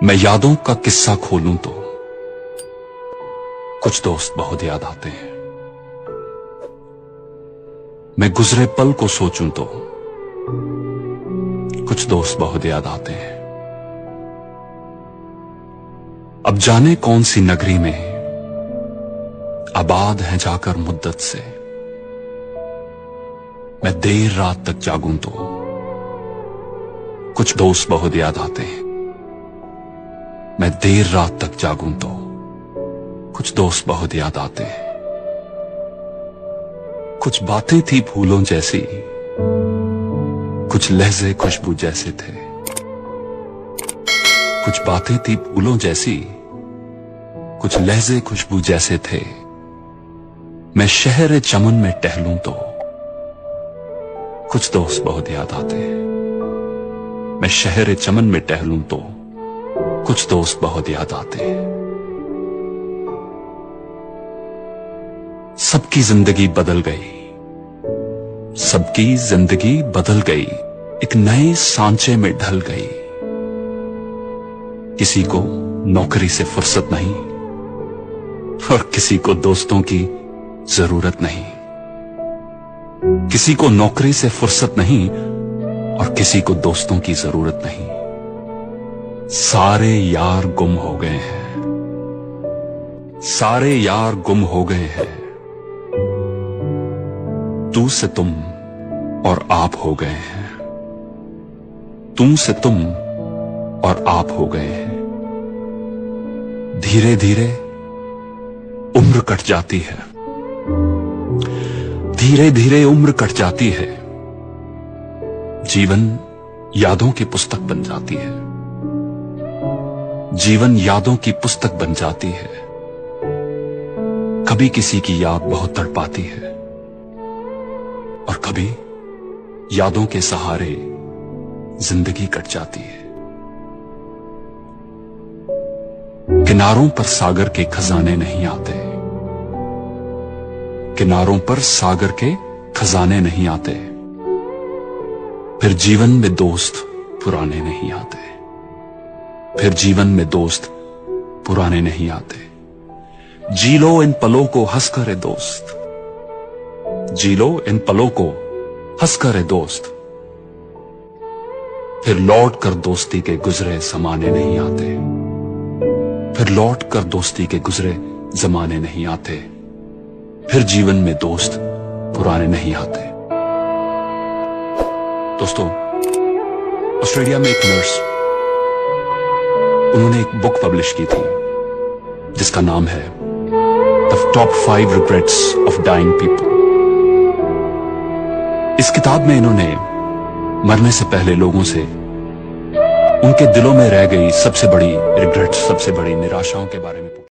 मैं यादों का किस्सा खोलूं तो कुछ दोस्त बहुत याद आते हैं। मैं गुजरे पल को सोचूं तो कुछ दोस्त बहुत याद आते हैं। अब जाने कौन सी नगरी में आबाद है जाकर मुद्दत से, मैं देर रात तक जागूं तो कुछ दोस्त बहुत याद आते हैं। मैं देर रात तक जागूं तो कुछ दोस्त बहुत याद आते हैं। कुछ बातें थी फूलों जैसी, कुछ लहजे खुशबू जैसे थे। कुछ बातें थी फूलों जैसी, कुछ लहजे खुशबू जैसे थे। मैं शहर चमन में टहलूं तो कुछ दोस्त बहुत याद आते हैं। मैं शहर चमन में टहलूं तो कुछ दोस्त बहुत याद आते हैं। सबकी जिंदगी बदल गई, सबकी जिंदगी बदल गई, एक नए सांचे में ढल गई। किसी को नौकरी से फुर्सत नहीं और किसी को दोस्तों की जरूरत नहीं। किसी को नौकरी से फुर्सत नहीं और किसी को दोस्तों की जरूरत नहीं। सारे यार गुम हो गए हैं, सारे यार गुम हो गए हैं। तू से तुम और आप हो गए हैं, तुम से तुम और आप हो गए हैं। धीरे धीरे उम्र कट जाती है, धीरे धीरे उम्र कट जाती है। जीवन यादों की पुस्तक बन जाती है, जीवन यादों की पुस्तक बन जाती है। कभी किसी की याद बहुत तड़पाती है और कभी यादों के सहारे जिंदगी कट जाती है। किनारों पर सागर के खजाने नहीं आते, किनारों पर सागर के खजाने नहीं आते। फिर जीवन में दोस्त पुराने नहीं आते, फिर जीवन में दोस्त पुराने नहीं आते। जी लो इन पलों को हंसकर दोस्त, जी लो इन पलों को हंसकर दोस्त। फिर लौट कर दोस्ती के गुजरे जमाने नहीं आते, फिर लौट कर दोस्ती के गुजरे जमाने नहीं आते। फिर जीवन में दोस्त पुराने नहीं आते। दोस्तों, ऑस्ट्रेलिया में एक नर्स, उन्होंने एक बुक पब्लिश की थी जिसका नाम है the top 5 regrets of dying people. इस किताब में इन्होंने मरने से पहले लोगों से उनके दिलों में रह गई सबसे बड़ी रिग्रेट्स, सबसे बड़ी निराशाओं के बारे में